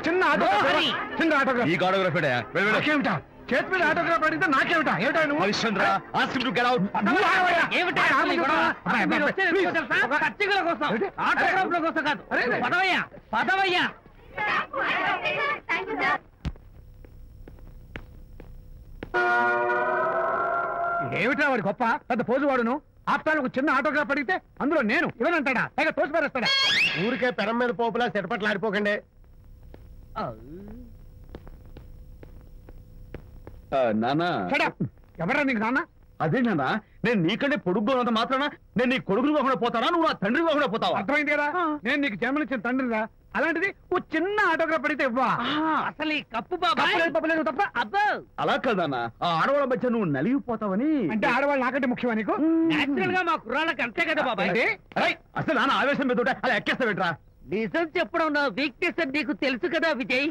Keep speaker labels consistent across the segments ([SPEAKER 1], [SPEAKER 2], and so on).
[SPEAKER 1] చిన్న ఆటోగ్రాఫ్ చేతి మీద ఆటోగ్రాఫ్ అడిగితే నాకేమిటా ఏమిటా నువ్వు ఏమిటా వాడి గొప్ప పెద్ద పోజు వాడును ఆప్తాలు ఒక చిన్న ఆటోగ్రాఫ్ అడిగితే అందులో నేను ఇవ్వనంటాడా లేక తోసి పారేస్తాడా ఊరికే పెరం మీద పోపులా చెరపట్లు ఆడిపోకండి
[SPEAKER 2] నానా
[SPEAKER 1] ఎవరా నీకు నాన్న
[SPEAKER 2] అదే నాన్న నేను నీకంటే పొడుగ్గా ఉన్నంత మాత్రాన నేను నీ కొడుకుని కాకుండా పోతానా నువ్వు నా తండ్రి కాకుండా పోతావా
[SPEAKER 1] అర్థమైంది కదా నేను నీకు జన్మనిచ్చిన తండ్రిరా అలాంటిది ఓ చిన్న ఆటోగ్రాఫ్ అడిగితే ఇవ్వా
[SPEAKER 3] అసలు ఈ కప్పు బాబా
[SPEAKER 1] తప్ప
[SPEAKER 3] అబ్బో
[SPEAKER 2] అలా కదన్నా ఆ ఆడవాళ్ళ మధ్య నువ్వు నలిగిపోతావని
[SPEAKER 1] అంటే ఆడవాళ్ళు నాకంటే ముఖ్యమా నీకు
[SPEAKER 3] నేచురల్ గా మా కుర్రాళ్ళకి అంతే కదా బాబాయ్
[SPEAKER 2] అసలు నాన్న ఆవేశం మీద అలా ఎక్కేస్తావేట్రా
[SPEAKER 3] నిజం చెప్పడం నా వీక్నెస్ అని నీకు తెలుసు కదా విజయ్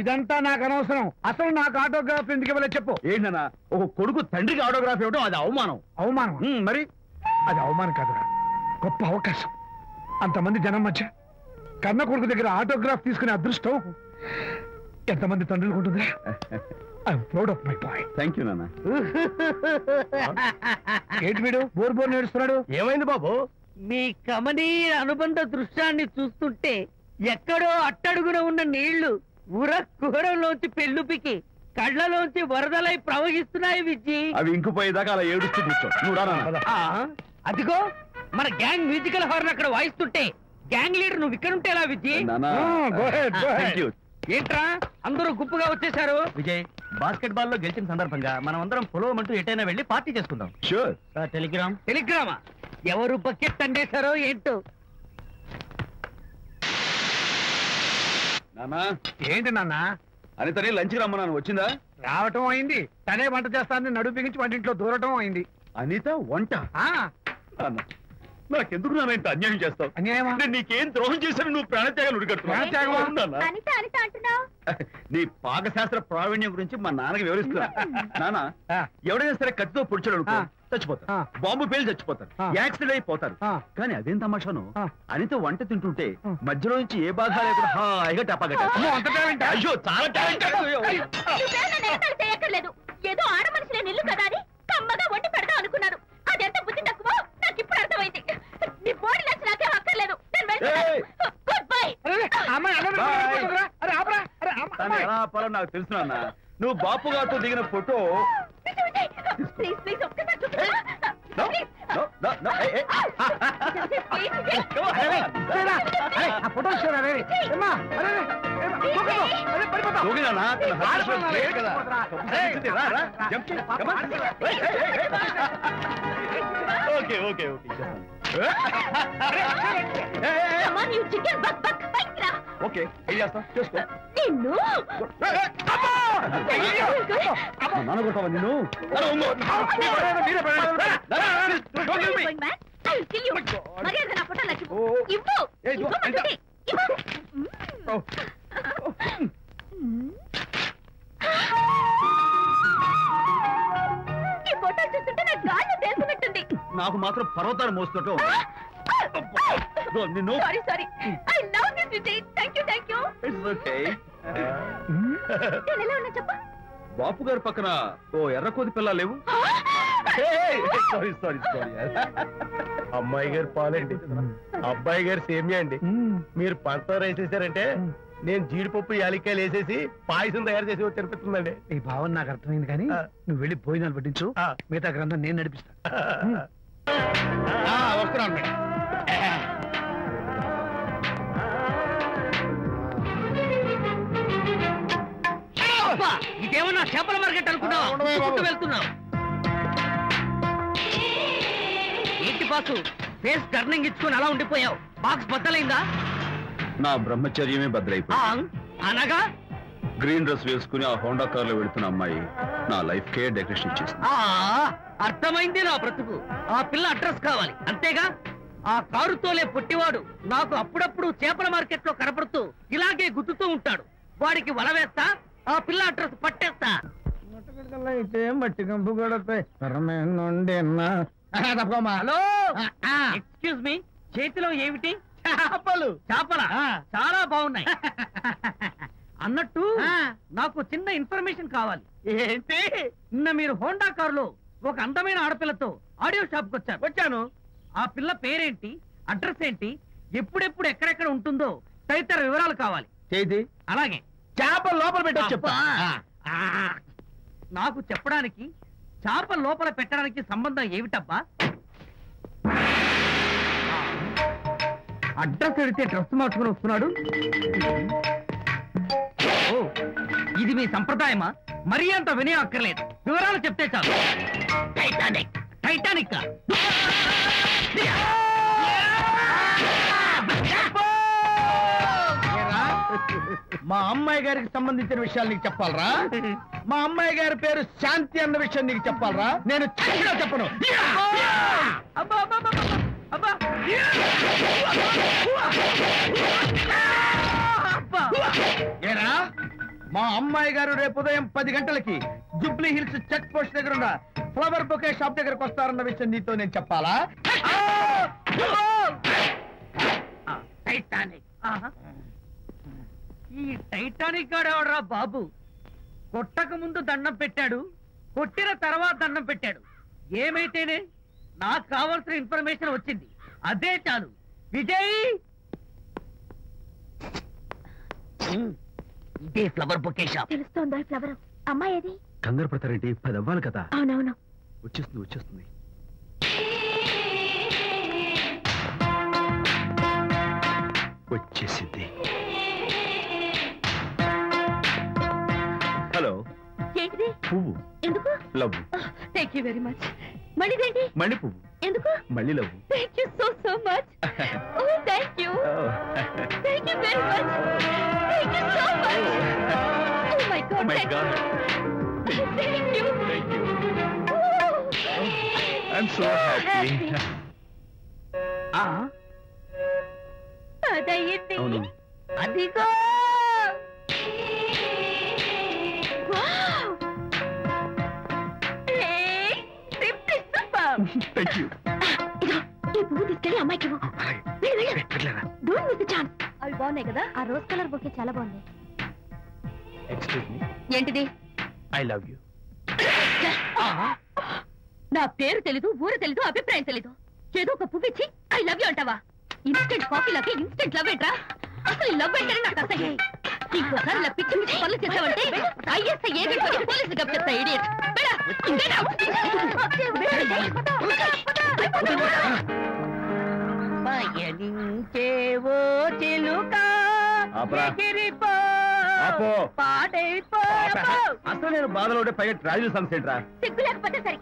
[SPEAKER 1] ఇదంతా నాకు అనవసరం అసలు నాకు ఆటోగ్రాఫ్ ఎందుకు ఇవ్వలేదు చెప్పు
[SPEAKER 2] ఏంటన్నా ఒక కొడుకు తండ్రికి ఆటోగ్రాఫ్ ఇవ్వడం అది అవమానం
[SPEAKER 1] మరి అది అవమానం కాదురా గొప్ప అవకాశం అంతమంది జనం మధ్య కన్న కొడుకు దగ్గర ఆటోగ్రాఫ్ తీసుకునే అదృష్టం ఎంతమంది తండ్రులకు ఉంటుందిరా I'm proud of my boy
[SPEAKER 2] thank you నాన్న
[SPEAKER 1] ఏంటి వీడు బోర్ నేడుస్తున్నాడు ఏమైంది బాబు
[SPEAKER 3] మీ కమనీయ అనుబంధ దృశ్యాన్ని చూస్తుంటే ఎక్కడో అట్టడుగున ఉన్న నీళ్లు కూరంలోంచి పెళ్ళుపికి కళ్ళలోంచి వరదలై ప్రవహిస్తున్నాయి విజ్జి
[SPEAKER 2] అవి ఇంకుపోయేదాకా అలా ఏడుస్తూ కూర్చో
[SPEAKER 3] అదిగో మన గ్యాంగ్ మ్యూజికల్ హార్న్ అక్కడ వాయిస్తుంటే గ్యాంగ్ లీడర్ నువ్వు ఇక్కడ ఉంటే ఎలా విజ్జి ఏంట్రా అందరూ గుంపుగా వచ్చేసారు
[SPEAKER 4] విజయ్ బాస్కెట్ బాల్ లో గెలిచిన సందర్భంగా మనం అందరం పొలవమంటూ ఎటైనా వెళ్ళి పార్టీ చేసుకుందాం
[SPEAKER 2] షూర్
[SPEAKER 3] టెలిగ్రామా ఎవరు బకెట్ అండేశారో ఏంటో
[SPEAKER 2] నానా
[SPEAKER 1] ఏంటి నాన్న
[SPEAKER 2] అనితని లంచ్కి రమ్మన్నాను వచ్చిందా
[SPEAKER 1] రావటం అయింది తనే వంట చేస్తానని నడుపు బిగించి వంటింట్లో దూరటం అయింది
[SPEAKER 2] అనిత వంట నాకెందుకు నాన్న ఇంత అన్యాయం చేస్తావు
[SPEAKER 1] అన్యాయమా
[SPEAKER 2] నేను నీకేం ద్రోహం చేశాను నువ్వు ప్రాణత్యాగాలు ఉడికట్టున్నావు నీ పాకశాస్త్ర ప్రావీణ్యం గురించి మా నాన్నకి వివరిస్తున్నా నాన్న ఎవడైనా సరే కత్తితో పొడిచాడు అనుకో చచ్చిపోతారు బాంబు పేలు చచ్చిపోతారు యాక్సిడెంట్ అయిపోతారు కానీ అదేం తమాషాను అనిత వంట తింటుంటే మధ్యలో నుంచి ఏ బాధ లేకుండా హాయిగా టపాగట్ట అయ్యో చాలా
[SPEAKER 5] చేయక్కర్లేదు ఏదో ఆడ మనుషులే నిల్లు కదా అని కమ్మగా వండి పెడదాం అనుకున్నాను అదెంత బుద్ధి తక్కువ నాకు ఇప్పుడు అర్థమైంది నీ బాడీ నచ్చి నాకేం అక్కర్లేదు గుడ్ బై
[SPEAKER 2] నాకు తెలుసు నాన్న నువ్వు బాపు గారితో దిగిన photo okay okay okay okay ఏం చేస్తాం చేసుకో నాన్న కొట్టావా నిన్ను నాకు మాత్రం పర్వతాలు మోస్తుంటూ నిన్ను బాపు గారి పక్కన ఓ ఎర్రకోది పిల్ల లేవు సారీ సారీ సారీ
[SPEAKER 1] అమ్మాయి గారు పాలండి అబ్బాయి గారు సేమియా అండి మీరు పంచదార వేసేసారంటే నేను జీడిపప్పు యాలక్కాయలు వేసేసి పాయసం తయారు చేసి తినిపిస్తుందండి ఈ భావన నాకు అర్థమైంది కానీ నువ్వు వెళ్ళి భోజనాలు పట్టించు మిగతా గ్రంథం నేను నడిపిస్తా వస్తున్నాను మేడం
[SPEAKER 3] ఇదేమన్నా చేపల మార్కెట్ అనుకున్నావు వెళ్తున్నావు ఏంటి బాసు ఫేస్ టర్నింగ్ ఇచ్చుకుని అలా ఉండిపోయావు బాక్స్ బద్దలైందా
[SPEAKER 2] నా బ్రహ్మచర్యమే బద్దలైపోయింది
[SPEAKER 3] అనగా
[SPEAKER 2] గ్రీన్ డ్రెస్ వేసుకుని ఆ హోండా కార్ లో వెళుతున్న అమ్మాయి నా లైఫ్ కే డెకరేషన్ ఇచ్చేసింది
[SPEAKER 3] అర్థమైంది నా బ్రతుకు ఆ పిల్ల అడ్రస్ కావాలి అంతేగా ఆ కారుతోలే పుట్టివాడు నాకు అప్పుడప్పుడు చేపల మార్కెట్ లో కనపడుతూ ఇలాగే గుద్దుతూ ఉంటాడు వాడికి వల వేస్తా ఆ పిల్ల అడ్రస్ పట్టేస్తా.
[SPEAKER 1] అయితే మట్టి కంపు కొడతాయి.
[SPEAKER 3] హలో, ఎక్స్క్యూజ్ మీ, చేతిలో ఏమిటి?
[SPEAKER 1] చేపలు.
[SPEAKER 3] చేపల? చాలా బాగున్నాయి. అన్నట్టు నాకు చిన్న ఇన్ఫర్మేషన్ కావాలి.
[SPEAKER 1] ఏంటి?
[SPEAKER 3] నిన్న మీరు హోండా కారులో ఒక అందమైన ఆడపిల్లతో ఆడియో షాప్ కు వచ్చాను. ఆ పిల్ల పేరేంటి, అడ్రస్ ఏంటి, ఎప్పుడెప్పుడు ఎక్కడెక్కడ ఉంటుందో తదితర వివరాలు కావాలి.
[SPEAKER 1] చేతి
[SPEAKER 3] అలాగే.
[SPEAKER 1] చేప లోపల పెట్టి చెప్పా.
[SPEAKER 3] నాకు చెప్పడానికి చేప లోపల పెట్టడానికి సంబంధం ఏమిటబ్బా? అడ్రస్ అడిగితే డ్రెస్ మార్చుకుని వస్తున్నాడు. ఓ, ఇది మీ సంప్రదాయమా? మరీ అంత వినే అక్కర్లేదు, వివరాలు చెప్తే చాలు. టైటానిక్. టైటానిక్
[SPEAKER 1] మా అమ్మాయి గారికి సంబంధించిన విషయాలు నీకు చెప్పాలరా? మా అమ్మాయి గారి పేరు శాంతి అన్న విషయం నీకు చెప్పాలరా? నేను చెప్పను. ఏరా, మా అమ్మాయి గారు రేపు ఉదయం 10 గంటలకి జూబ్లీ హిల్స్ చెక్ పోస్ట్ దగ్గర ఉన్న ఫ్లవర్ బొకే షాప్ దగ్గరకు వస్తారన్న విషయం నీతో నేను చెప్పాలా?
[SPEAKER 3] టైటానిక్. ఈ టైటానిక్ గాడెవడరా బాబు? కొట్టక ముందు దండం పెట్టాడు, కొట్టిన తర్వాత దండం పెట్టాడు. ఏమైతేనే నాకు కావాల్సిన ఇన్ఫర్మేషన్ వచ్చింది, అదే చాలు. విజయ్, ఇదే ఫ్లవర్ బొకే షాప్.
[SPEAKER 5] తెలుస్తోందా ఫ్లవర్? అమ్మాయి ఏది?
[SPEAKER 2] కంగారు పడతారేంటి? 10 అవ్వాలి కదా.
[SPEAKER 5] అవునవును,
[SPEAKER 2] వచ్చేస్తుంది వచ్చేస్తుంది. వచ్చేసింది. హలో.
[SPEAKER 5] ఏంటిది?
[SPEAKER 2] పువ్వు.
[SPEAKER 5] ఎందుకు?
[SPEAKER 2] Love.
[SPEAKER 5] Thank you very much. మళ్ళీదేంటి?
[SPEAKER 2] మళ్ళీ పువ్వు.
[SPEAKER 5] ఎందుకు?
[SPEAKER 2] మళ్ళీ love.
[SPEAKER 5] Thank you so much. Oh thank you. Thank you very much. Thank you so much. Oh my god.
[SPEAKER 2] My god.
[SPEAKER 5] Thank you.
[SPEAKER 2] Thank you. I'm so happy.
[SPEAKER 5] అదయ్యింది.
[SPEAKER 2] అవును.
[SPEAKER 5] అదిగో.
[SPEAKER 2] Thank you.
[SPEAKER 5] ఈ పువ్వు తీసుకెళ్ళి అమ్మాయికి ఇవ్వు. Don't miss the chance. అవి బాగున్నాయి కదా? ఆ రోజ్ కలర్ బొకే చాలా బాగుంది.
[SPEAKER 2] Excuse me.
[SPEAKER 5] ఏంటిది?
[SPEAKER 2] I love you.
[SPEAKER 5] నా పేరు తెలీదు, ఊరు తెలీదు, అభిప్రాయం తెలీదు. ఏదో ఒక పువ్వు ఇచ్చి ఐ లవ్ యూ అంటావా? ఇన్స్టెంట్ కాఫీ లాగే ఇన్స్టెంట్ లవ్ ఏంట్రా? అసలు లవ్ ఏంటని నాకు అసహ్యం. ఇంకోసారి ఇలా పిచ్చి పిచ్చి పనులు చేసావంటే ఐఎస్ఐ ఏజెంట్ వచ్చి పోలీసులు కప్పిస్తా. ఇడియట్. పయనించేవో చిలుక ఎగిరిపో పాడైపో.
[SPEAKER 2] అసలు నేను బాధలో ఉంటే పైగా ట్రాజడీ సాంగ్స్ ఏంట్రా?
[SPEAKER 5] సిగ్గు లేకపోతే సరే.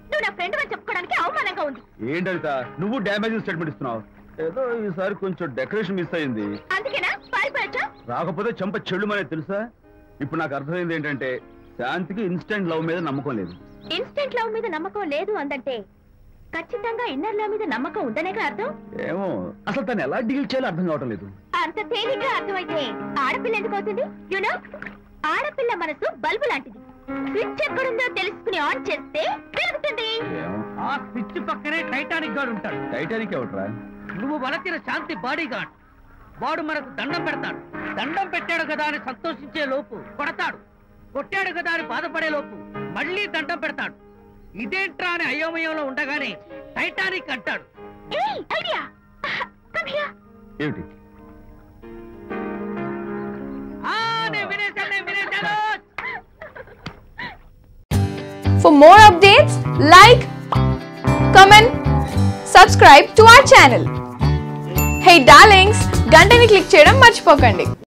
[SPEAKER 5] నువ్వు నా ఫ్రెండ్ అని చెప్పుకోవడానికి అవమానంగా ఉంది.
[SPEAKER 2] ఏంటంట నువ్వు డ్యామేజింగ్ స్టేట్మెంట్ ఇస్తున్నావు? ఏదో ఈసారి కొంచెం డెకరేషన్ మిస్ అయింది.
[SPEAKER 5] అందుకేనా పారిపోయొచ్చా?
[SPEAKER 2] రాకపోతే చెంప చెల్లుమనే తెలుసా? ఇప్పుడు నాకు అర్థమైంది ఏంటంటే శాంతికి ఇన్స్టెంట్ లవ్ మీద నమ్మకం లేదు.
[SPEAKER 5] ఇన్స్టెంట్ లవ్ మీద నమ్మకం లేదు అందంటే ఖచ్చితంగా ఇన్నర్ లవ్ మీద నమ్మకం ఉందనేగా అర్థం.
[SPEAKER 2] ఏమో అసలు తను ఎలా డీల్ చేయాలో అర్థం కావటం లేదు.
[SPEAKER 5] అంత తేలిగ్గా అర్థమైతే ఆడపిల్ల ఎందుకు అవుతుంది? యూనో, ఆడపిల్ల మనసు బల్బు లాంటిది. స్విచ్ ఎక్కడుందో తెలుసుకుని ఆన్ చేస్తే పెరుగుతుంది.
[SPEAKER 3] ఆ స్విచ్ పక్కనే టైటానిక్ గార్డ్ ఉంటాడు.
[SPEAKER 2] టైటానిక్ ఎవట్రా?
[SPEAKER 3] నువ్వు వలచిన శాంతి బాడీ గార్డ్. వాడు మనకు దండం పెడతాడు. దండం పెట్టాడు కదా అని సంతోషించే లోపు కొడతాడు. కొట్టాడు కదా అని బాధపడే లోపు మళ్ళీ దండం పెడతాడు. ఇదేంట్రా అని అయోమయంలో ఉండగానే టైటానిక్ అంటాడు.
[SPEAKER 2] ఏమిటి?
[SPEAKER 6] For more updates, like, comment, subscribe to our channel. Hey darlings, గంటని click చేయడం మర్చిపోకండి.